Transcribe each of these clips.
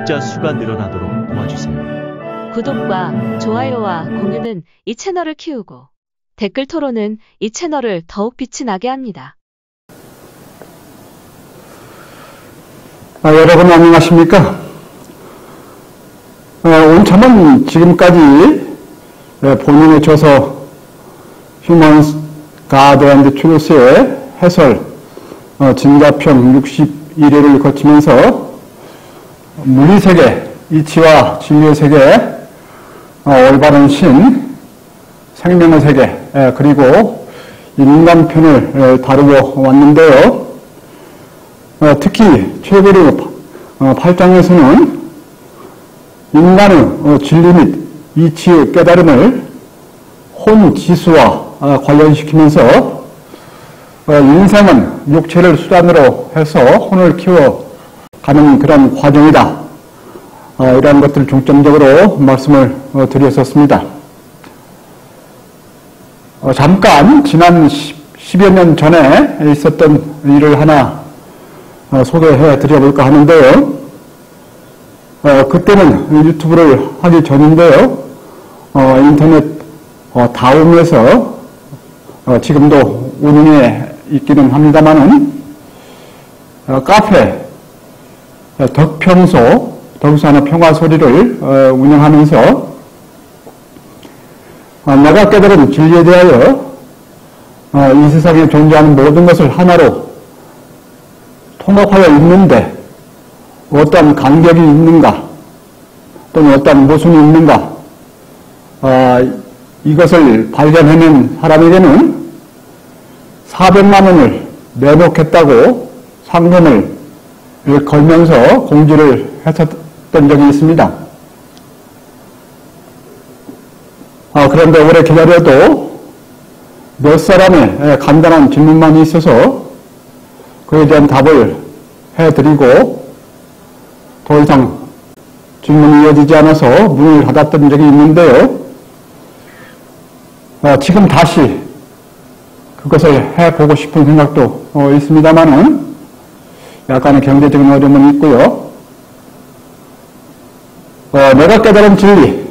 구독자 수가 늘어나도록 도와주세요. 구독과 좋아요와 공유는 이 채널을 키우고 댓글 토론은 이 채널을 더욱 빛이 나게 합니다. 여러분 안녕하십니까? 온참은 지금까지 본인의 저서 Humans, God and Truth의 해설 진가평 61회를 거치면서 물리세계, 이치와 진리의 세계, 올바른 신, 생명의 세계, 그리고 인간편을 다루고 왔는데요. 특히 최고로 8장에서는 인간의 진리 및 이치의 깨달음을 혼지수와 관련시키면서 인생은 육체를 수단으로 해서 혼을 키워가는 그런 과정이다. 이러한 것들을 중점적으로 말씀을 드렸었습니다. 잠깐 지난 10여 년 전에 있었던 일을 하나 소개해 드려볼까 하는데요. 그때는 유튜브를 하기 전인데요. 인터넷 다음에서 지금도 운영해 있기는 합니다만은 카페 덕평소, 덕수하나 평화소리를 운영하면서 내가 깨달은 진리에 대하여 이 세상에 존재하는 모든 것을 하나로 통합하여 있는데 어떤 간격이 있는가 또는 어떤 모순이 있는가 이것을 발견해낸 사람에게는 400만 원을 내놓겠다고 상금을 걸면서 공지를 했었던 적이 있습니다. 그런데 오래 기다려도 몇 사람의 간단한 질문만 있어서 그에 대한 답을 해드리고 더 이상 질문이 이어지지 않아서 문을 닫았던 적이 있는데요. 지금 다시 그것을 해보고 싶은 생각도 있습니다만은 약간의 경제적인 어려움은 있고요. 내가 깨달은 진리,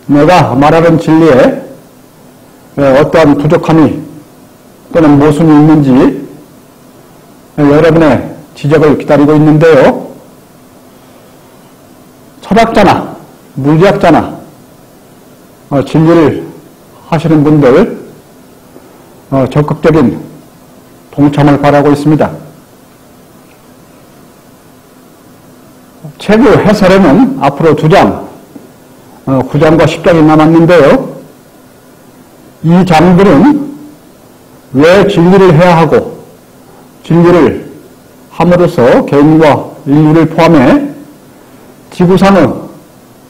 내가 말하는 진리에 어떠한 부족함이 또는 모순이 있는지 여러분의 지적을 기다리고 있는데요. 철학자나 물리학자나 진리를 하시는 분들 적극적인 동참을 바라고 있습니다. 책의 해설에는 앞으로 2장, 9장과 10장이 남았는데요. 이 장들은 왜 진리를 해야 하고 진리를 함으로써 개인과 인류를 포함해 지구상의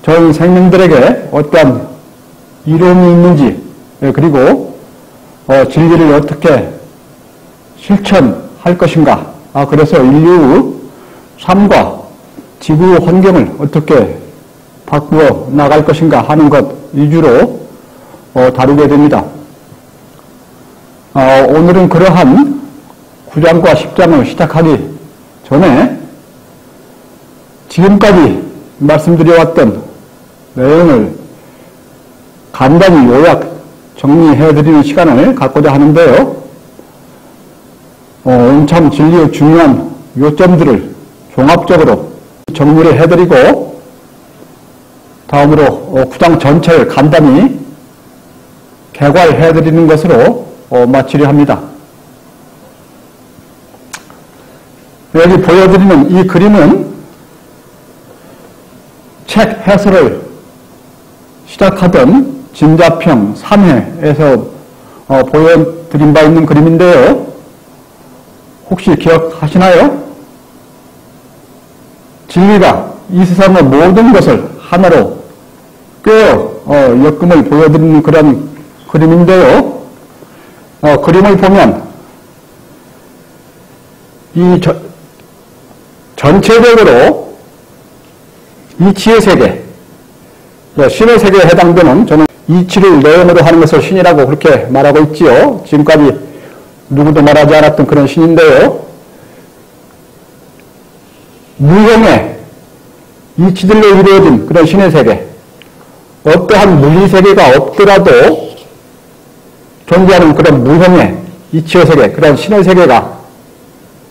전 생명들에게 어떠한 이로움이 있는지 그리고 진리를 어떻게 실천할 것인가 그래서 인류의 삶과 지구 환경을 어떻게 바꾸어 나갈 것인가 하는 것 위주로 다루게 됩니다. 오늘은 그러한 9장과 10장을 시작하기 전에 지금까지 말씀드려왔던 내용을 간단히 요약 정리해드리는 시간을 갖고자 하는데요. 온참 진리의 중요한 요점들을 종합적으로 정리를 해드리고 다음으로 9장 전체를 간단히 개괄해드리는 것으로 마치려 합니다. 여기 보여드리는 이 그림은 책 해설을 시작하던 진자평 3회에서 보여드린 바 있는 그림인데요. 혹시 기억하시나요? 진리가 이 세상의 모든 것을 하나로 꿰어 엮음을 보여드리는 그런 그림인데요. 그림을 보면 이 전체적으로 이치의 세계, 신의 세계에 해당되는 저는 이치를 내용으로 하는 것을 신이라고 그렇게 말하고 있지요. 지금까지 누구도 말하지 않았던 그런 신인데요. 무형의 이치들로 이루어진 그런 신의 세계, 어떠한 물리 세계가 없더라도 존재하는 그런 무형의 이치의 세계, 그런 신의 세계가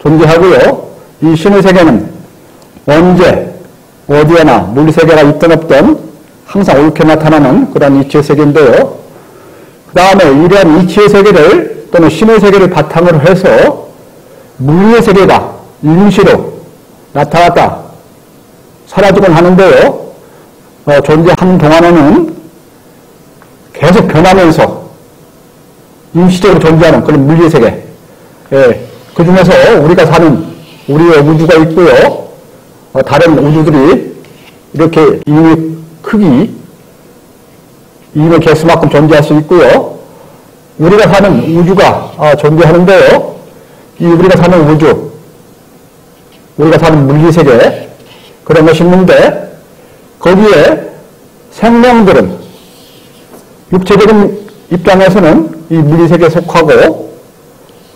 존재하고요. 이 신의 세계는 언제 어디에나 물리 세계가 있든 없든 항상 옳게 나타나는 그런 이치의 세계인데요. 그 다음에 이러한 이치의 세계를 또는 신의 세계를 바탕으로 해서 물리의 세계가 임시로 나타났다 사라지곤 하는데요. 존재하는 동안에는 계속 변하면서 임시적으로 존재하는 그런 물리의 세계. 예, 그 중에서 우리가 사는 우리의 우주가 있고요. 다른 우주들이 이렇게 이미 크기, 이미 개수만큼 존재할 수 있고요. 우리가 사는 우주가 존재하는데요. 이 우리가 사는 우주, 우리가 사는 물리세계, 그런 것이 있는데, 거기에 생명들은 육체적인 입장에서는 이 물리세계에 속하고,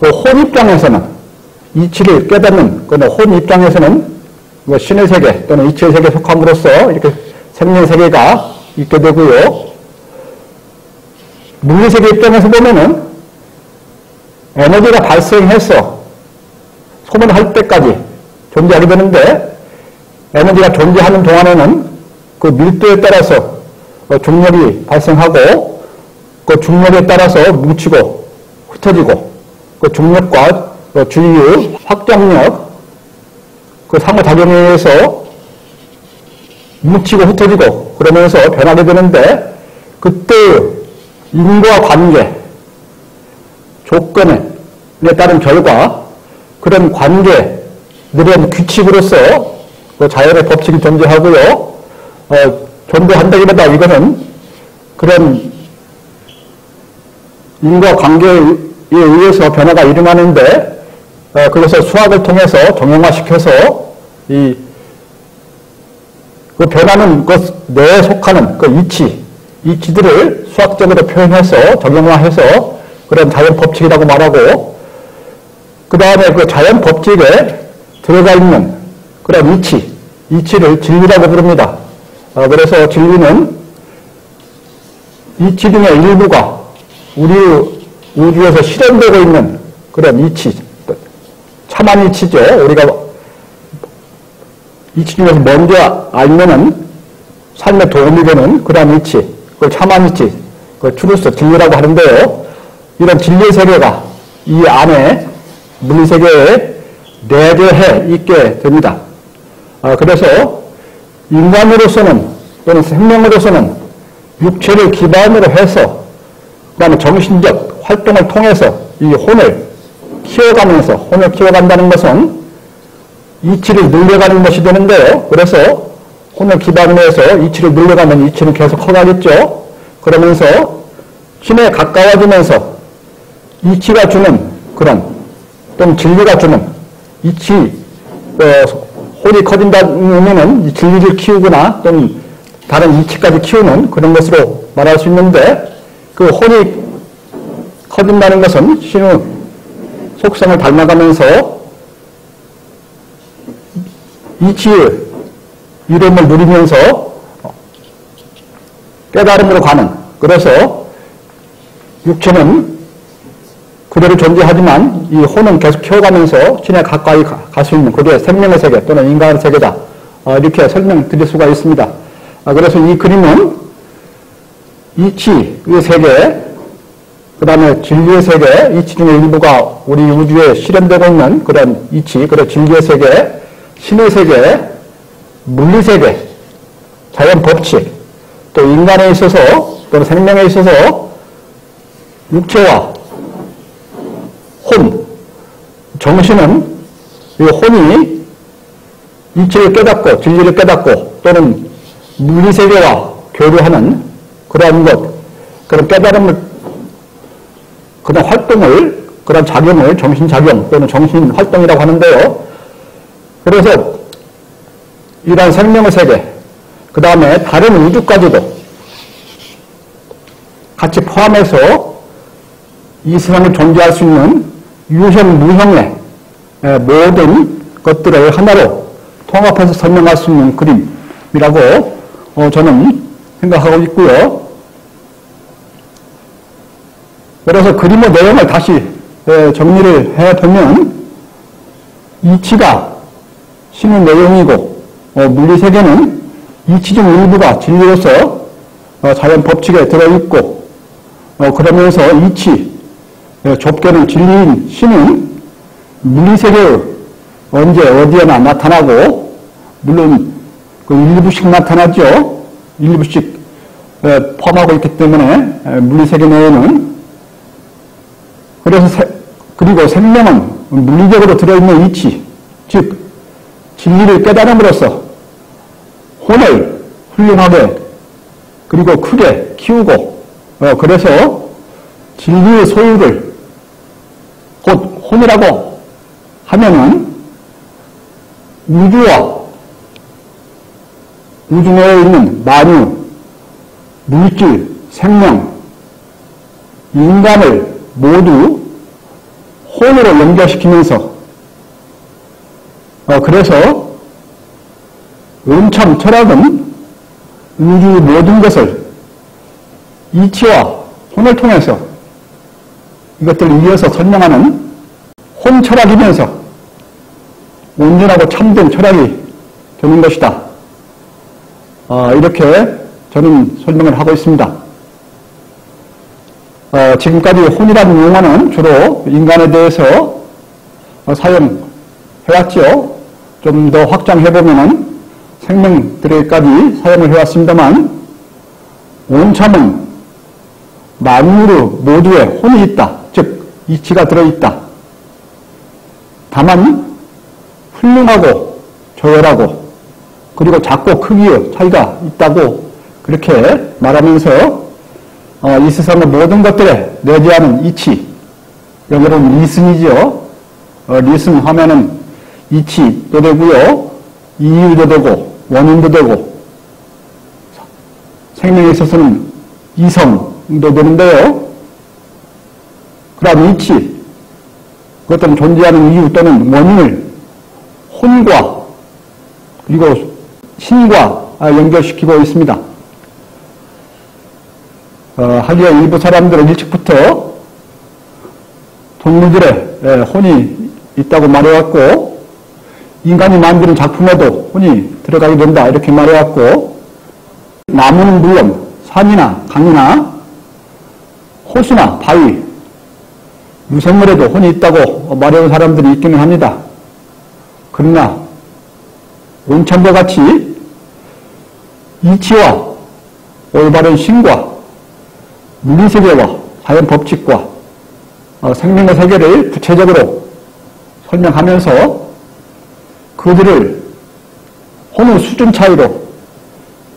혼 입장에서는 이치를 깨닫는 그런 혼 입장에서는 신의 세계 또는 이치의 세계에 속함으로써 이렇게 생명의 세계가 있게 되고요. 물리세계 입장에서 보면은 에너지가 발생해서 소모할 때까지 존재하게 되는데, 에너지가 존재하는 동안에는 그 밀도에 따라서 중력이 발생하고, 그 중력에 따라서 뭉치고 흩어지고, 그 중력과 주위의 확장력, 그 상호작용에 의해서 뭉치고 흩어지고 그러면서 변하게 되는데, 그때 인과 관계, 조건에 따른 결과, 그런 관계들은 규칙으로서 그 자연의 법칙이 존재하고요. 존재한다기보다 이거는 그런 인과 관계에 의해서 변화가 일어나는데, 그것을 수학을 통해서 정형화시켜서 그 변하는 것 내에 속하는 그 이치들을 수학적으로 표현해서 정형화해서 그런 자연 법칙이라고 말하고, 그 다음에 그 자연 법칙에 들어가 있는 그런 이치를 진리라고 부릅니다. 그래서 진리는 이치 중의 일부가 우리 우주에서 실현되고 있는 그런 이치, 참한 이치죠. 우리가 이치 중에서 먼저 알면은 삶에 도움이 되는 그런 이치, 그걸 참한 이치, 그 트루스, 진리라고 하는데요. 이런 진리의 세계가 이 안에 물리세계에 내재해 있게 됩니다. 그래서 인간으로서는 또는 생명으로서는 육체를 기반으로 해서, 그 다음에 정신적 활동을 통해서 이 혼을 키워간다는 것은 이치를 늘려가는 것이 되는데요. 그래서 혼을 기반으로 해서 이치를 늘려가면 이치는 계속 커가겠죠. 그러면서 신에 가까워지면서 이치가 주는 그런, 또는 진리가 주는 이치, 혼이 커진다면은 진리를 키우거나 또는 다른 이치까지 키우는 그런 것으로 말할 수 있는데, 그 혼이 커진다는 것은 신의 속성을 닮아가면서 이치의 이름을 누리면서 깨달음으로 가는, 그래서 육체는 그대로 존재하지만 이 혼은 계속 키워가면서 신에 가까이 갈 수 있는 그게 생명의 세계 또는 인간의 세계다. 이렇게 설명드릴 수가 있습니다. 그래서 이 그림은 이치의 세계, 그 다음에 진리의 세계, 이치 중의 일부가 우리 우주에 실현되고 있는 그런 이치, 그런 진리의 세계, 신의 세계, 물리 세계, 자연 법칙, 또 인간에 있어서 또는 생명에 있어서 육체와 혼, 정신은 이 혼이 이치를 깨닫고 진리를 깨닫고 또는 물리 세계와 교류하는 그러한 것, 그런 깨달음을, 그런 활동을, 그런 작용을 정신작용 또는 정신활동이라고 하는데요. 그래서 이러한 생명의 세계, 그 다음에 다른 우주까지도 같이 포함해서 이 세상에 존재할 수 있는 유형, 무형의 모든 것들을 하나로 통합해서 설명할 수 있는 그림, 저는 생각하고 있고요. 그래서 그림의 내용을 다시 정리를 해보면 이치가 신의 내용이고 물리세계는 이치 중 일부가 진리로서 자연 법칙에 들어있고 그러면서 이치, 좁게는 진리인 신은 물리세계의 언제 어디에나 나타나고 물론 그 일부씩 나타나죠. 일부씩 포함하고 있기 때문에 물리세계 내에는 그리고 생명은 물리적으로 들어있는 이치, 즉 진리를 깨달음으로써 혼을 훌륭하게 그리고 크게 키우고 그래서 진리의 소유를 곧 혼이라고 하면은 우주와 우주 내에 있는 만유, 물질, 생명, 인간을 모두 혼으로 연결시키면서 그래서 음참 철학은 우주 모든 것을 이치와 혼을 통해서 이것들을 이어서 설명하는 혼 철학이면서 온전하고 참된 철학이 되는 것이다. 이렇게 저는 설명을 하고 있습니다. 지금까지 혼이라는 용어는 주로 인간에 대해서 사용해왔죠. 좀 더 확장해보면은 생명들에까지 사용을 해왔습니다만 온참은 만물 모두에 혼이 있다. 즉 이치가 들어있다. 다만 훌륭하고 조열하고 그리고 작고 크기의 차이가 있다고 그렇게 말하면서 이 세상의 모든 것들에 내재하는 이치, 영어로는 리슨이죠. 리슨 하면은 이치도 되고요, 이유도 되고, 원인도 되고, 생명에 있어서는 이성도 되는데요. 그러한 이치, 그것들은 존재하는 이유 또는 원인을 혼과 그리고 신과 연결시키고 있습니다. 하기야 일부 사람들은 일찍부터 동물들의 혼이 있다고 말해왔고 인간이 만드는 작품에도 혼이 들어가게 된다 이렇게 말해왔고 나무는 물론 산이나 강이나 호수나 바위 무생물에도 혼이 있다고 말해온 사람들이 있기는 합니다. 그러나 온천과 같이 이치와 올바른 신과 물리세계와 자연 법칙과 생명의 세계를 구체적으로 설명하면서 그들을 혼의 수준 차이로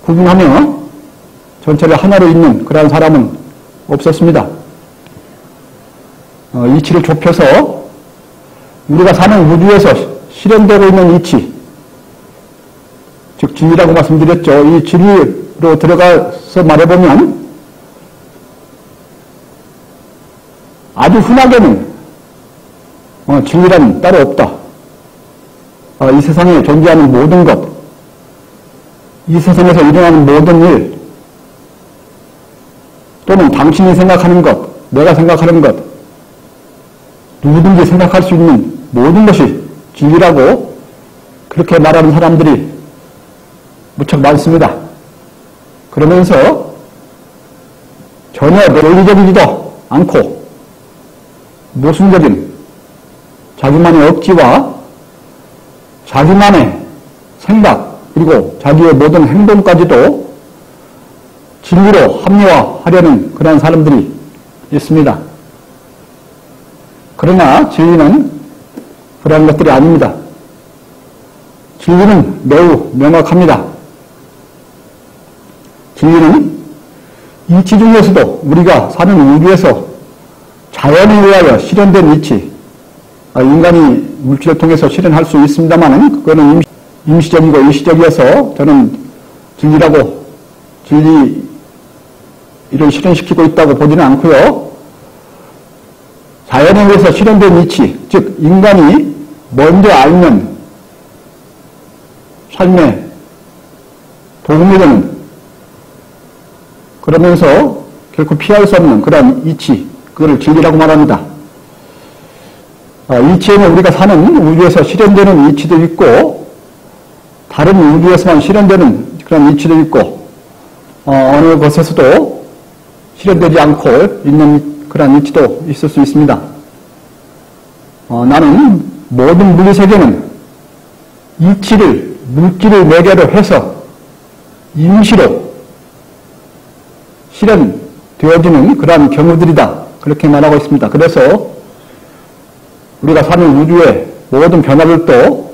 구분하며 전체를 하나로 잇는 그러한 사람은 없었습니다. 이치를 좁혀서 우리가 사는 우주에서 실현되고 있는 이치, 즉 진리라고 말씀드렸죠. 이 진리로 들어가서 말해보면 아주 흔하게는 진리란 따로 없다. 이 세상에 존재하는 모든 것, 이 세상에서 일어나는 모든 일, 또는 당신이 생각하는 것, 내가 생각하는 것, 누구든지 생각할 수 있는 모든 것이 진리라고 그렇게 말하는 사람들이 무척 많습니다. 그러면서 전혀 논리적이지도 않고 모순적인 자기만의 억지와 자기만의 생각 그리고 자기의 모든 행동까지도 진리로 합리화하려는 그런 사람들이 있습니다. 그러나 진리는 그러한 것들이 아닙니다. 진리는 매우 명확합니다. 진리는 이치 중에서도 우리가 사는 우주에서 자연에 의하여 실현된 이치, 인간이 물질을 통해서 실현할 수 있습니다만 그거는 임시적이고 일시적이어서 저는 진리라고 진리를 실현시키고 있다고 보지는 않고요. 자연에 의해서 실현된 이치, 즉 인간이 먼저 알면 삶의 도움이 되는, 그러면서 결코 피할 수 없는 그런 이치, 그걸 진리라고 말합니다. 이치에는 우리가 사는 우주에서 실현되는 이치도 있고, 다른 우주에서만 실현되는 그런 이치도 있고, 어느 곳에서도 실현되지 않고 있는 그런 이치도 있을 수 있습니다. 나는 모든 물리세계는 이치를, 물질을 매개로 해서 임시로 실현되어지는 그러한 경우들이다. 그렇게 말하고 있습니다. 그래서 우리가 사는 우주의 모든 변화들도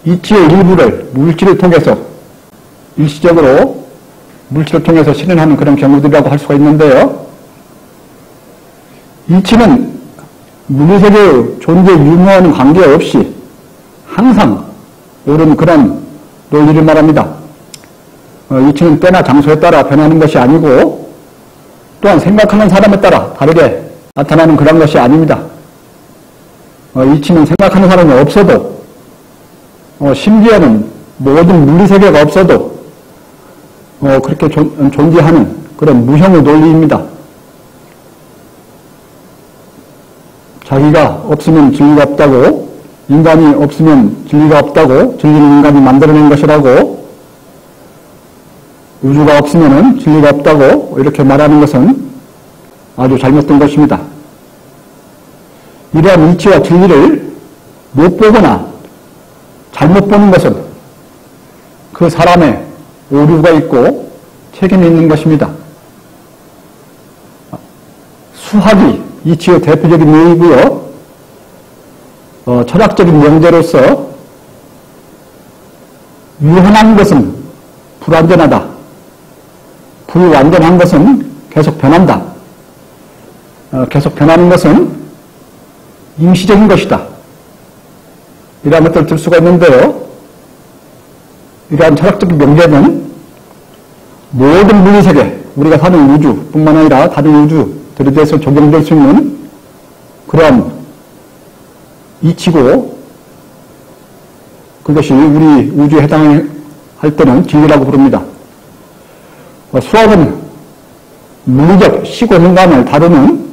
이치의 일부를 물질을 통해서, 일시적으로 물질을 통해서 실현하는 그런 경우들이라고 할 수가 있는데요. 이치는 물리세계의 존재 유무와는 관계없이 항상 옳은 그런 논리를 말합니다. 이치는 때나 장소에 따라 변하는 것이 아니고, 또한 생각하는 사람에 따라 다르게 나타나는 그런 것이 아닙니다. 이치는 생각하는 사람이 없어도, 심지어는 모든 물리세계가 없어도 그렇게 존재하는 그런 무형의 논리입니다. 자기가 없으면 진리가 없다고, 인간이 없으면 진리가 없다고, 진리는 인간이 만들어낸 것이라고, 우주가 없으면 진리가 없다고 이렇게 말하는 것은 아주 잘못된 것입니다. 이러한 이치와 진리를 못 보거나 잘못 보는 것은 그 사람의 오류가 있고 책임이 있는 것입니다. 수학이 이치의 대표적인 예이고요. 철학적인 명제로서 유한한 것은 불완전하다. 불완전한 것은 계속 변한다. 계속 변하는 것은 임시적인 것이다. 이러한 것들을 들 수가 있는데요. 이러한 철학적인 명제는 모든 물리세계, 우리가 사는 우주뿐만 아니라 다른 우주들에 대해서 적용될 수 있는 그런 이치고, 그것이 우리 우주에 해당할 때는 진리라고 부릅니다. 수학은 물리적 시고 공간을 다루는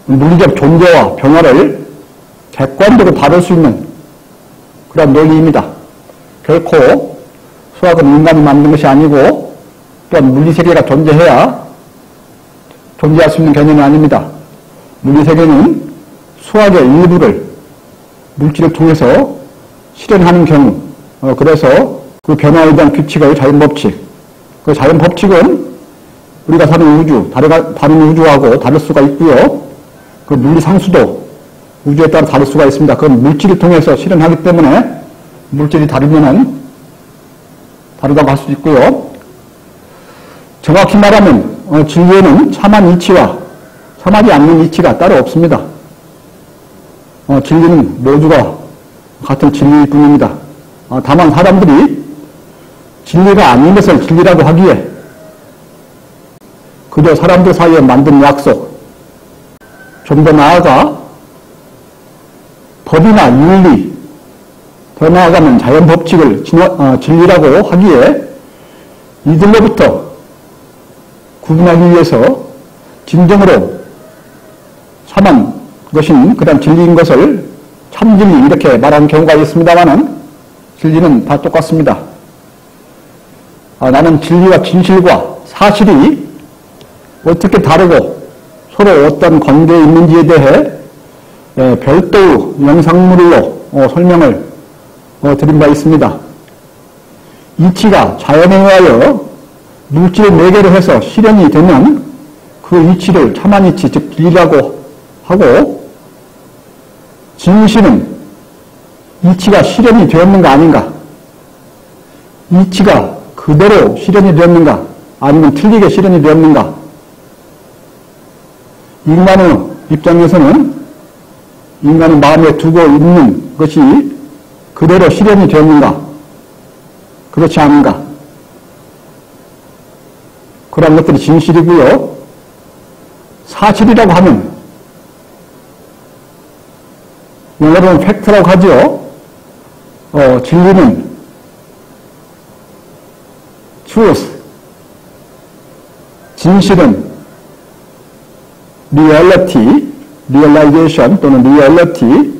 물리적 존재와 변화를 객관적으로 다룰 수 있는 그런 논리입니다. 결코 수학은 인간이 만든 것이 아니고, 또한 물리세계가 존재해야 존재할 수 있는 개념이 아닙니다. 물리세계는 수학의 일부를 물질을 통해서 실현하는 경우, 그래서 그 변화에 대한 규칙의 자연법칙, 그 자연법칙은 우리가 사는 우주, 다른 우주하고 다를 수가 있고요. 그 물리상수도 우주에 따라 다를 수가 있습니다. 그건 물질을 통해서 실현하기 때문에 물질이 다르면은 다르다고 할 수 있고요. 정확히 말하면 진리에는 참한 이치와 참하지 않는 이치가 따로 없습니다. 진리는 모두가 같은 진리일 뿐입니다. 다만 사람들이 진리가 아닌 것을 진리라고 하기에 그저 사람들 사이에 만든 약속, 좀 더 나아가 법이나 윤리, 더 나아가면 자연법칙을 진리라고 하기에 이들로부터 구분하기 위해서 진정으로 참한 것인 그런 진리인 것을 참진리 이렇게 말하는 경우가 있습니다만은 진리는 다 똑같습니다. 나는 진리와 진실과 사실이 어떻게 다르고 서로 어떤 관계에 있는지에 대해 별도의 영상물로 설명을 드린 바 있습니다. 이치가 자연에 의하여 물질을 매개로 해서 실현이 되면 그 이치를 참한 이치, 즉 진리라고 하고, 진실은 이치가 실현이 되었는가 아닌가, 이치가 그대로 실현이 되었는가 아니면 틀리게 실현이 되었는가, 인간의 입장에서는 인간의 마음에 두고 있는 것이 그대로 실현이 되었는가, 그렇지 않은가, 그런 것들이 진실이고요. 사실이라고 하면 영어로는 팩트라고 하죠. 진리는 truth, 진실은 reality, realization 또는 reality,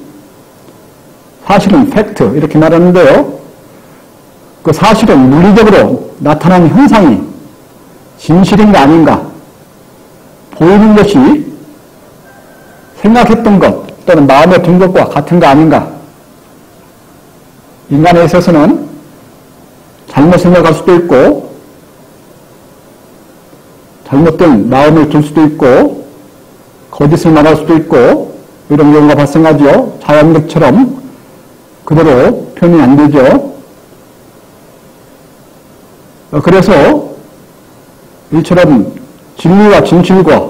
사실은 fact 이렇게 말하는데요. 그 사실은 물리적으로 나타난 현상이 진실인가 아닌가, 보이는 것이 생각했던 것 또는 마음에 든 것과 같은가 아닌가. 인간에 있어서는 잘못 생각할 수도 있고 잘못된 마음을 들 수도 있고 거짓을 말할 수도 있고 이런 경우가 발생하죠. 자연력처럼 그대로 표현이 안 되죠. 그래서 이처럼 진리와 진실과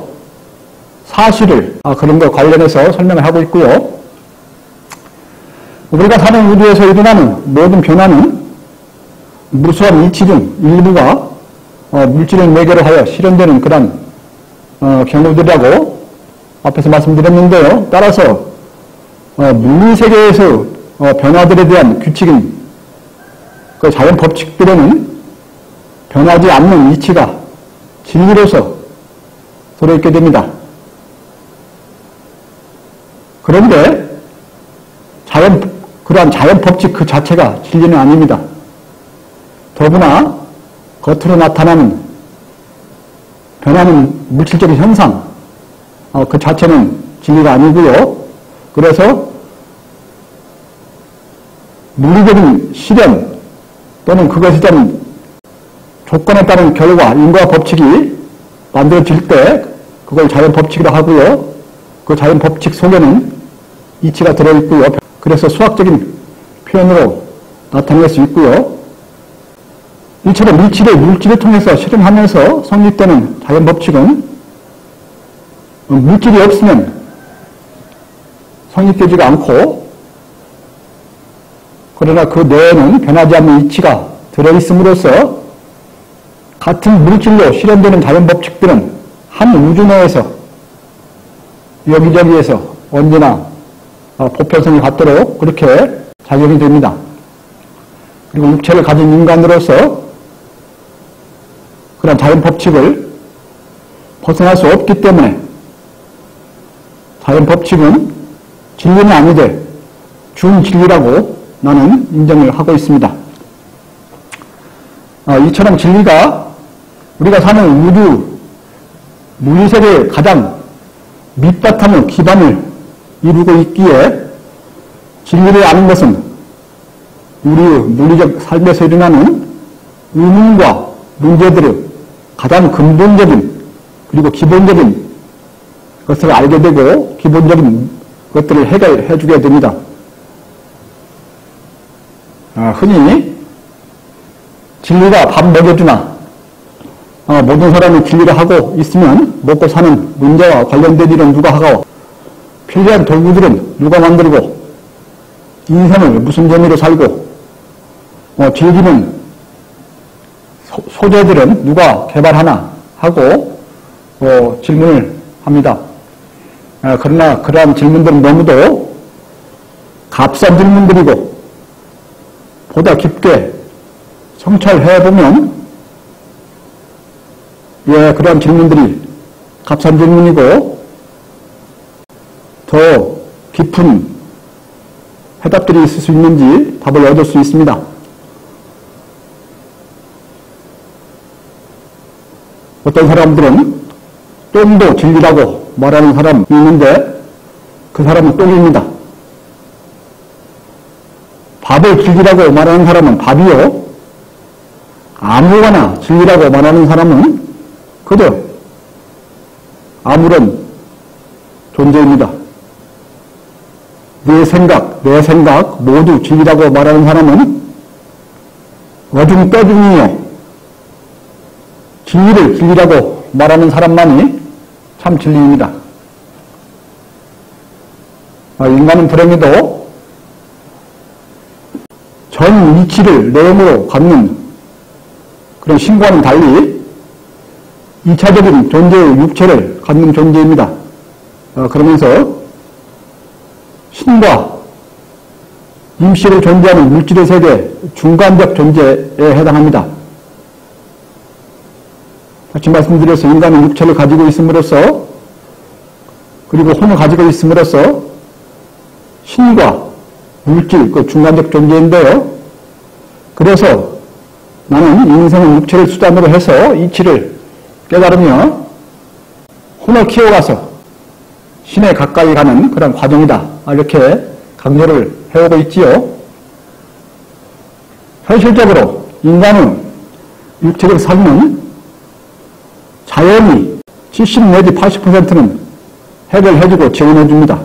사실을 그런 것 관련해서 설명을 하고 있고요. 우리가 사는 우주에서 일어나는 모든 변화는 무수한 이치 중 일부가 물질을 매개로 하여 실현되는 그런 경우들이라고 앞에서 말씀드렸는데요. 따라서 물리세계에서 변화들에 대한 규칙인 그 자연 법칙들에는 변하지 않는 이치가 진리로서 들어있게 됩니다. 그런데 그러한 자연 법칙 그 자체가 진리는 아닙니다. 더구나 겉으로 나타나는 변하는 물질적인 현상 그 자체는 진리가 아니고요. 그래서 물리적인 실현 또는 그것에 따른 조건에 따른 결과, 인과 법칙이 만들어질 때 그걸 자연 법칙이라고 하고요. 그 자연 법칙 속에는 이치가 들어있고요. 그래서 수학적인 표현으로 나타낼 수 있고요. 이처럼 이치를 물질을 통해서 실현하면서 성립되는 자연 법칙은 물질이 없으면 성립되지가 않고, 그러나 그 내에는 변하지 않는 이치가 들어있음으로써 같은 물질로 실현되는 자연 법칙들은 한 우주 내에서 여기저기에서 언제나 보편성이 같도록 그렇게 작용이 됩니다. 그리고 육체를 가진 인간으로서 그런 자연 법칙을 벗어날 수 없기 때문에 자연 법칙은 진리는 아니되 준진리라고 나는 인정을 하고 있습니다. 이처럼 진리가 우리가 사는 우주 물리세계의 가장 밑바탕을 기반을 이루고 있기에 진리를 아는 것은 우리의 물리적 삶에서 일어나는 의문과 문제들을 가장 근본적인 그리고 기본적인 것을 알게 되고 기본적인 것들을 해결해 주게 됩니다. 흔히 진리가 밥 먹여주나 모든 사람이 진리를 하고 있으면 먹고 사는 문제와 관련된 일은 누가 하고 필요한 도구들은 누가 만들고 인생을 무슨 재미로 살고 즐기는 소재들은 누가 개발하나 하고 질문을 합니다. 그러나 그러한 질문들은 너무도 값싼 질문들이고 보다 깊게 성찰해보면 그러한 질문들이 값싼 질문이고 더 깊은 해답들이 있을 수 있는지 답을 얻을 수 있습니다. 어떤 사람들은 똥도 진리라고 말하는 사람이 있는데 그 사람은 똥입니다. 밥을 진리라고 말하는 사람은 밥이요. 아무거나 진리라고 말하는 사람은 그저 아무런 존재입니다. 내 생각 모두 진리라고 말하는 사람은 어중떠중이요. 진리를 진리라고 말하는 사람만이 참 진리입니다. 인간은 불행히도 전 이치를 내용으로 갖는 그런 신과는 달리 2차적인 존재의 육체를 갖는 존재입니다. 그러면서 신과 임시로 존재하는 물질의 세계 중간적 존재에 해당합니다. 다시 말씀드려서 인간은 육체를 가지고 있음으로써 그리고 혼을 가지고 있음으로써 신과 물질, 그 중간적 존재인데요. 그래서 나는 인생은 육체를 수단으로 해서 이치를 깨달으며 혼을 키워가서 신에 가까이 가는 그런 과정이다. 이렇게 강조를 해오고 있지요. 현실적으로 인간은 육체적 삶은 자연이 70 내지 80%는 해결해주고 지원해줍니다.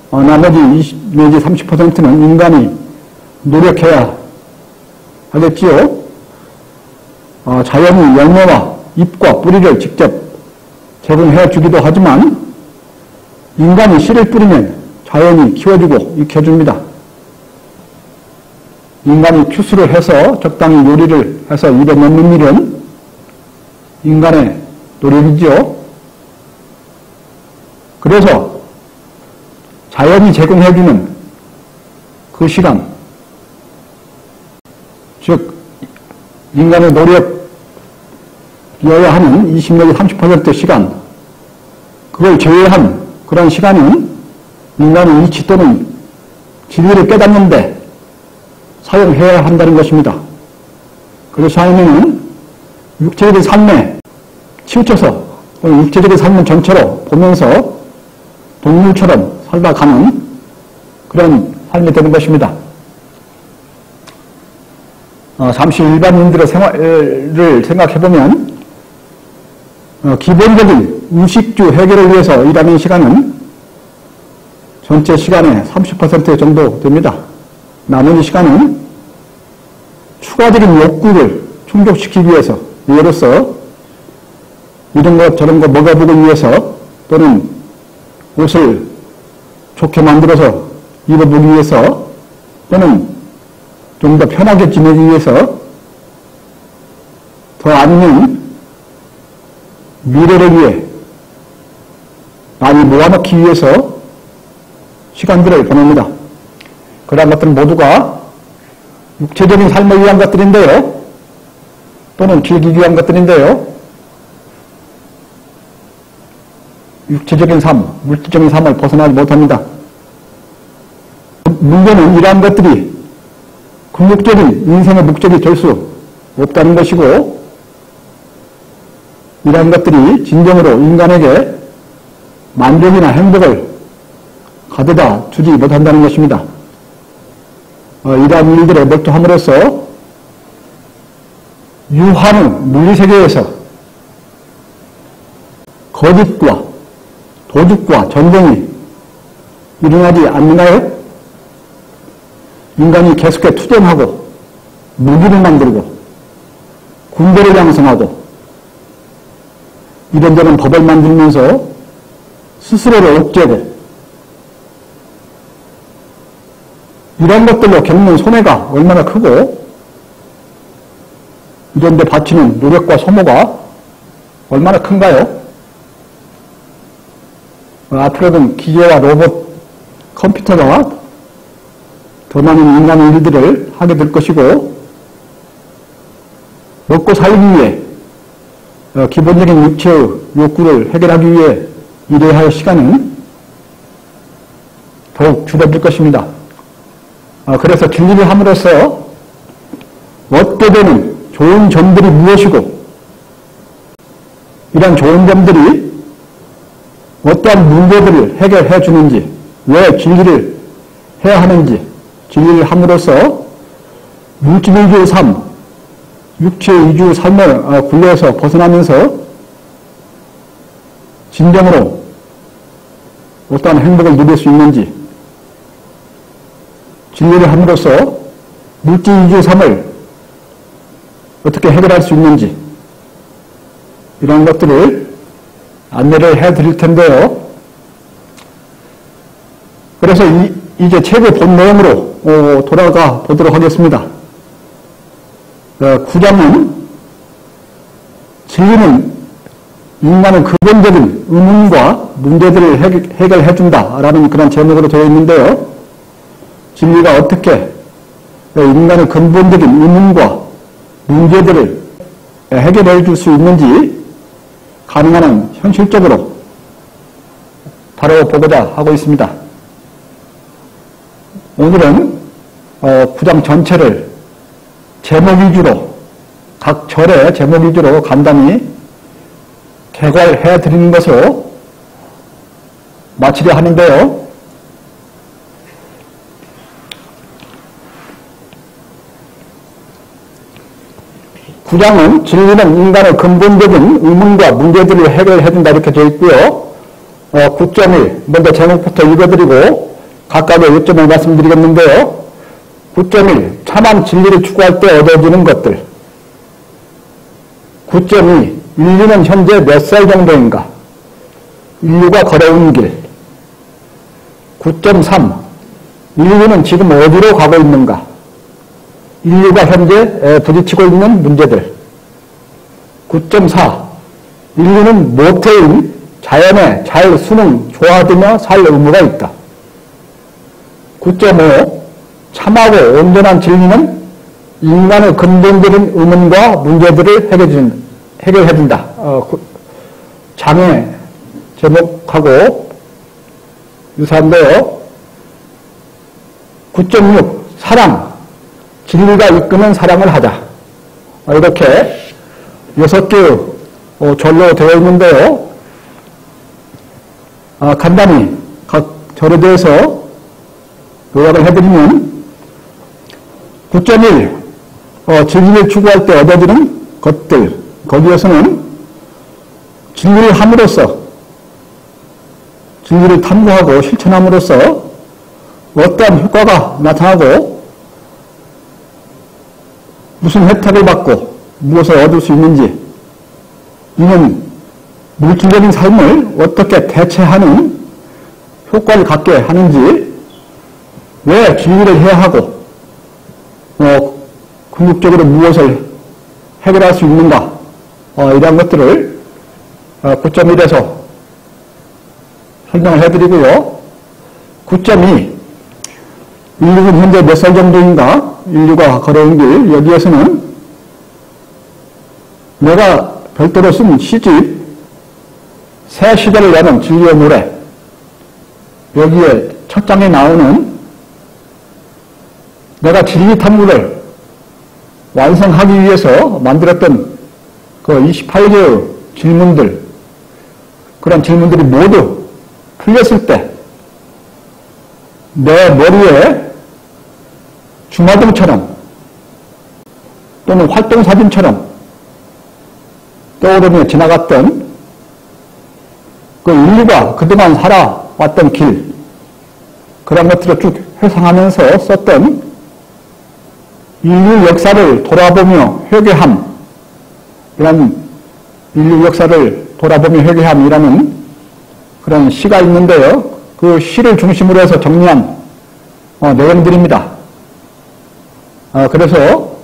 나머지 20 내지 30%는 인간이 노력해야 하겠지요. 자연이 열매와 잎과 뿌리를 직접 제공해 주기도 하지만 인간이 씨를 뿌리면 자연이 키워주고 익혀줍니다. 인간이 추수를 해서 적당히 요리를 해서 입에 넣는 일은 인간의 노력이죠. 그래서 자연이 제공해주는 그 시간, 즉 인간의 노력이어야 하는 20 내지 30% 시간, 그걸 제외한 그런 시간은 인간의 이치 또는 진리를 깨닫는데 사용해야 한다는 것입니다. 그래서 하나님은 육체적인 삶에 치우쳐서 육체적인 삶을 전체로 보면서 동물처럼 살아가는 그런 삶이 되는 것입니다. 잠시 일반인들의 생활을 생각해보면 기본적인 의식주 해결을 위해서 일하는 시간은 전체 시간의 30% 정도 됩니다. 나머지 시간은 추가적인 욕구를 충족시키기 위해서, 예로서 이런 것 저런 거 먹어보기 위해서 또는 옷을 좋게 만들어서 입어보기 위해서 또는 좀 더 편하게 지내기 위해서 더 아니면 미래를 위해 많이 모아놓기 위해서 시간들을 보냅니다. 그러한 것들은 모두가 육체적인 삶을 위한 것들인데요. 또는 즐기기 위한 것들인데요. 육체적인 삶, 물질적인 삶을 벗어나지 못합니다. 문제는 이러한 것들이 궁극적인 인생의 목적이 될 수 없다는 것이고, 이러한 것들이 진정으로 인간에게 만족이나 행복을 가져다 주지 못한다는 것입니다. 이러한 일들에 몰두함으로써 유한은 물리세계에서 거짓과 도둑과 전쟁이 일어나지 않는가요? 인간이 계속해 투쟁하고 무기를 만들고 군대를 양성하고 이런저런 법을 만들면서 스스로를 옥죄고 이런 것들로 겪는 손해가 얼마나 크고 이런 데 바치는 노력과 소모가 얼마나 큰가요? 앞으로는 기계와 로봇, 컴퓨터가 더 많은 인간의 일들을 하게 될 것이고, 먹고 살기 위해 기본적인 육체의 욕구를 해결하기 위해 일해야 할 시간은 더욱 줄어들 것입니다. 그래서 진리를 함으로써 얻게 되는 좋은 점들이 무엇이고, 이런 좋은 점들이 어떠한 문제들을 해결해 주는지, 왜 진리를 해야 하는지, 진리를 함으로써 물질 위주의 삶, 육체 위주의 삶을 굴려서 벗어나면서 진정으로 어떠한 행복을 누릴 수 있는지, 진리를 함으로써 물질 위주의 삶을 어떻게 해결할 수 있는지, 이런 것들을 안내를 해 드릴 텐데요. 그래서 이제 책의 본 내용으로 돌아가 보도록 하겠습니다. 9장은 진리는 인간의 근본적인 의문과 문제들을 해결해 준다라는 그런 제목으로 되어 있는데요. 진리가 어떻게 인간의 근본적인 의문과 문제들을 해결해 줄 수 있는지 가능한 한 현실적으로 다뤄보고자 하고 있습니다. 오늘은 구장 전체를 제목 위주로, 각 절의 제목 위주로 간단히 개괄해 드리는 것으로 마치려 하는데요. 구장은 진리는 인간의 근본적인 의문과 문제들을 해결해 준다 이렇게 되어 있고요. 9.1 먼저 제목부터 읽어드리고 각각의 요점을 말씀드리겠는데요. 9.1 참한 진리를 추구할 때 얻어지는 것들. 9.2 인류는 현재 몇 살 정도인가? 인류가 걸어온 길. 9.3 인류는 지금 어디로 가고 있는가? 인류가 현재 부딪히고 있는 문제들. 9.4 인류는 모태인 자연에 잘 순응조화하며 살 의무가 있다. 9.5 참하고 온전한 진리는 인간의 근본적인 의문과 문제들을 해결해준다. 장애 제목하고 유사한데요. 9.6 사랑 진리가 이끄는 사랑을 하자. 이렇게 6개의 절로 되어 있는데요. 간단히 각 절에 대해서 요약을 해드리면 9.1 진리를 추구할 때 얻어지는 것들. 거기에서는 진리를 함으로써 진리를 탐구하고 실천함으로써 어떠한 효과가 나타나고 무슨 혜택을 받고 무엇을 얻을 수 있는지, 이는 물질적인 삶을 어떻게 대체하는 효과를 갖게 하는지, 왜 진리를 해야 하고 궁극적으로 무엇을 해결할 수 있는가, 이런 것들을 9.1에서 설명을 해드리고요. 9.2 인류는 현재 몇 살 정도인가? 인류가 걸어온 길. 여기에서는 내가 별도로 쓴 시집 새 시대를 여는 진리의 노래, 여기에 첫 장에 나오는 내가 진리 탐구를 완성하기 위해서 만들었던 그 28개의 질문들, 그런 질문들이 모두 풀렸을 때 내 머리에 주마등처럼 또는 활동사진처럼 떠오르며 지나갔던 그 인류가 그동안 살아왔던 길, 그런 것들을 쭉 회상하면서 썼던 인류 역사를 돌아보며 회개함, 이런 인류 역사를 돌아보며 회개함이라는 그런 시가 있는데요. 그 시를 중심으로 해서 정리한 내용들입니다. 그래서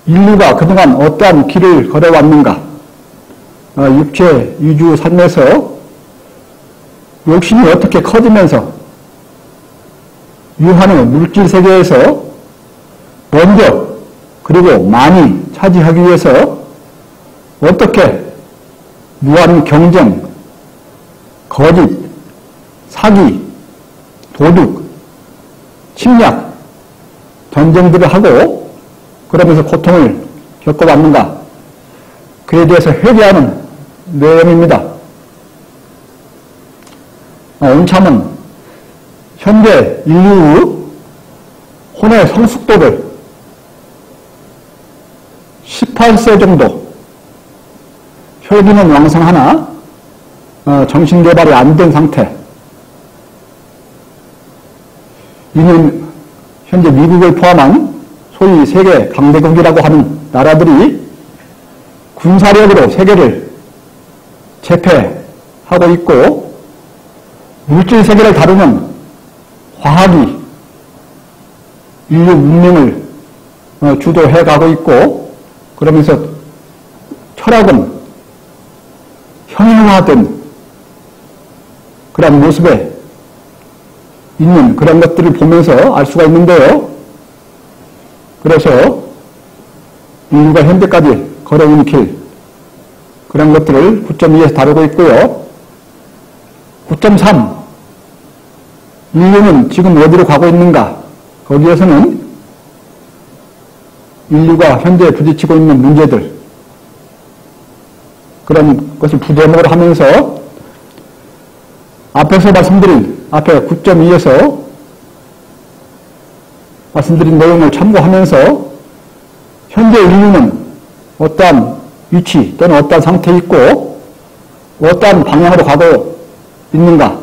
인류가 그동안 어떠한 길을 걸어왔는가, 육체 위주 삶에서 욕심이 어떻게 커지면서 유한의 물질 세계에서 먼저 그리고 많이 차지하기 위해서 어떻게 무한 경쟁, 거짓, 사기, 도둑, 침략, 전쟁들을 하고 그러면서 고통을 겪어왔는가, 그에 대해서 회개하는 내용입니다. 온참은 현재 인류의 혼의 성숙도를 18세 정도, 혈기는 왕성하나 정신개발이 안 된 상태, 이는 현재 미국을 포함한 소위 세계 강대국이라고 하는 나라들이 군사력으로 세계를 제패하고 있고, 물질 세계를 다루는 과학이 인류 문명을 주도해 가고 있고, 그러면서 철학은 형용화된 그런 모습에 있는 그런 것들을 보면서 알 수가 있는데요. 그래서 인류가 현재까지 걸어온 길, 그런 것들을 9.2에서 다루고 있고요. 9.3, 인류는 지금 어디로 가고 있는가? 거기에서는 인류가 현재 부딪히고 있는 문제들, 그런 것을 부대목으로 하면서 앞에서 말씀드린, 앞에 9.2에서 말씀드린 내용을 참고하면서 현재 인류는 어떠한 위치 또는 어떠한 상태에 있고 어떠한 방향으로 가고 있는가,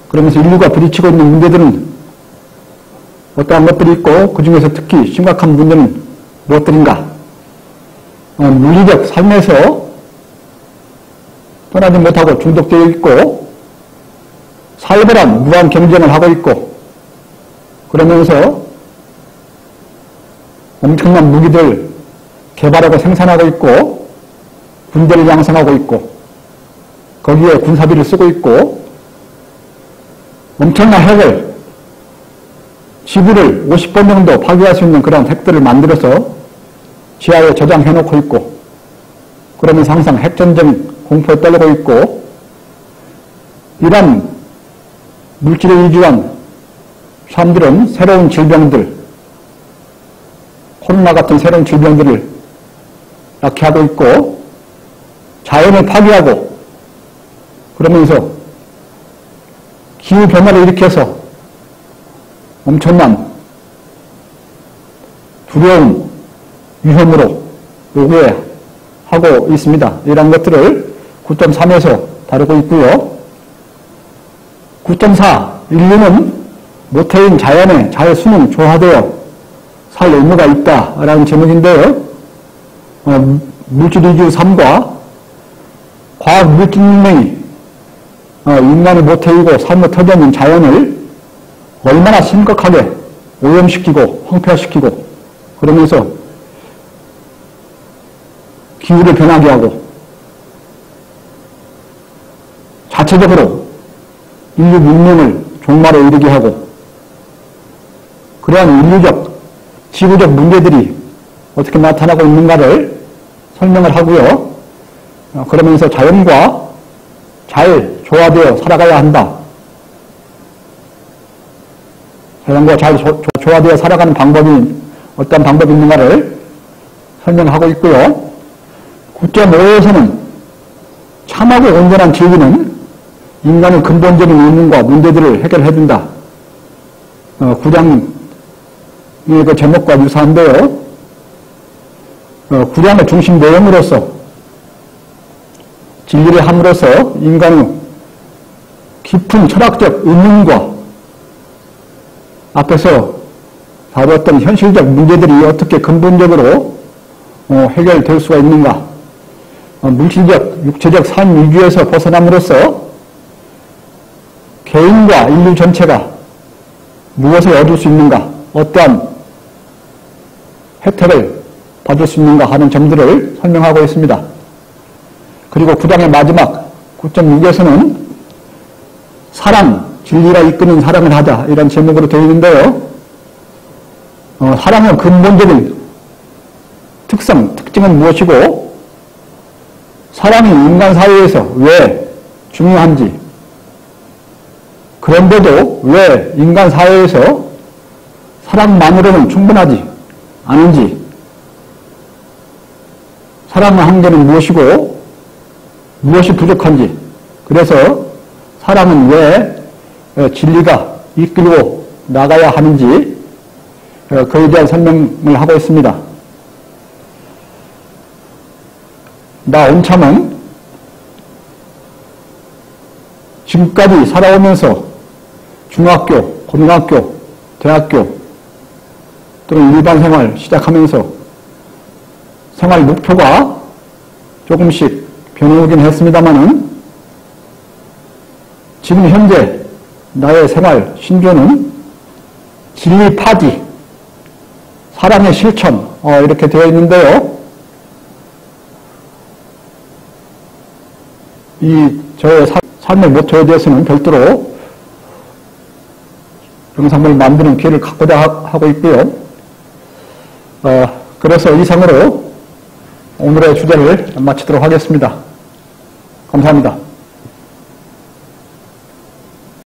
그러면서 인류가 부딪히고 있는 문제들은 어떠한 것들이 있고 그 중에서 특히 심각한 문제는 무엇들인가, 물리적 삶에서 떠나지 못하고 중독되어 있고 살벌한 무한 경쟁을 하고 있고 그러면서 엄청난 무기들 개발하고 생산하고 있고 군대를 양성하고 있고 거기에 군사비를 쓰고 있고 엄청난 핵을 지구를 50번 정도 파괴할 수 있는 그런 핵들을 만들어서 지하에 저장해 놓고 있고 그러면서 항상 핵전쟁 공포에 떨고 있고 이런 물질에 위주한 사람들은 새로운 질병들, 코로나 같은 새로운 질병들을 낳게 하고 있고 자연을 파괴하고 그러면서 기후변화를 일으켜서 엄청난 두려운 위험으로 오게 하고 있습니다. 이런 것들을 9.3에서 다루고 있고요. 9.4 인류는 모태인 자연에 잘 순응 조화되어 살 의무가 있다라는 제목인데요. 물질 위주 삶과 과학 물질 문명이 인간의 모태이고 삶의 터전인 자연을 얼마나 심각하게 오염시키고 황폐화시키고 그러면서 기후를 변하게 하고 자체적으로 인류 문명을 종말에 이르게 하고 그러한 인류적, 지구적 문제들이 어떻게 나타나고 있는가를 설명을 하고요. 그러면서 자연과 잘 조화되어 살아가야 한다. 자연과 잘 조화되어 살아가는 방법이 어떤 방법이 있는가를 설명하고 있고요. 9.5에서는 참하고 온전한 진리는 인간의 근본적인 의문과 문제들을 해결해 준다. 9장의 그 제목과 유사한데요. 9장의 중심 내용으로서 진리를 함으로써 인간의 깊은 철학적 의문과 앞에서 다루었던 현실적 문제들이 어떻게 근본적으로 해결될 수가 있는가, 물질적, 육체적 삶 위주에서 벗어남으로써 개인과 인류 전체가 무엇을 얻을 수 있는가, 어떠한 혜택을 받을 수 있는가 하는 점들을 설명하고 있습니다. 그리고 9장의 마지막 9.6에서는 사랑, 진리가 이끄는 사랑을 하자 이런 제목으로 되어 있는데요. 사랑의 근본적인 특징은 무엇이고 사랑이 인간 사회에서 왜 중요한지, 그런데도 왜 인간 사회에서 사랑만으로는 충분하지 않은지, 사랑의 한계는 무엇이고 무엇이 부족한지, 그래서 사랑은 왜 진리가 이끌고 나가야 하는지 그에 대한 설명을 하고 있습니다. 나 온참은 지금까지 살아오면서 중학교, 고등학교, 대학교 또는 일반 생활 시작하면서 생활 목표가 조금씩 변해오긴 했습니다만은 지금 현재 나의 생활 신조는 진리 파지, 사랑의 실천 이렇게 되어 있는데요. 이 저의 삶의 모토에 대해서는 별도로 영상을 만드는 기회를 갖고자 하고 있고요. 그래서 이상으로 오늘의 주제를 마치도록 하겠습니다. 감사합니다.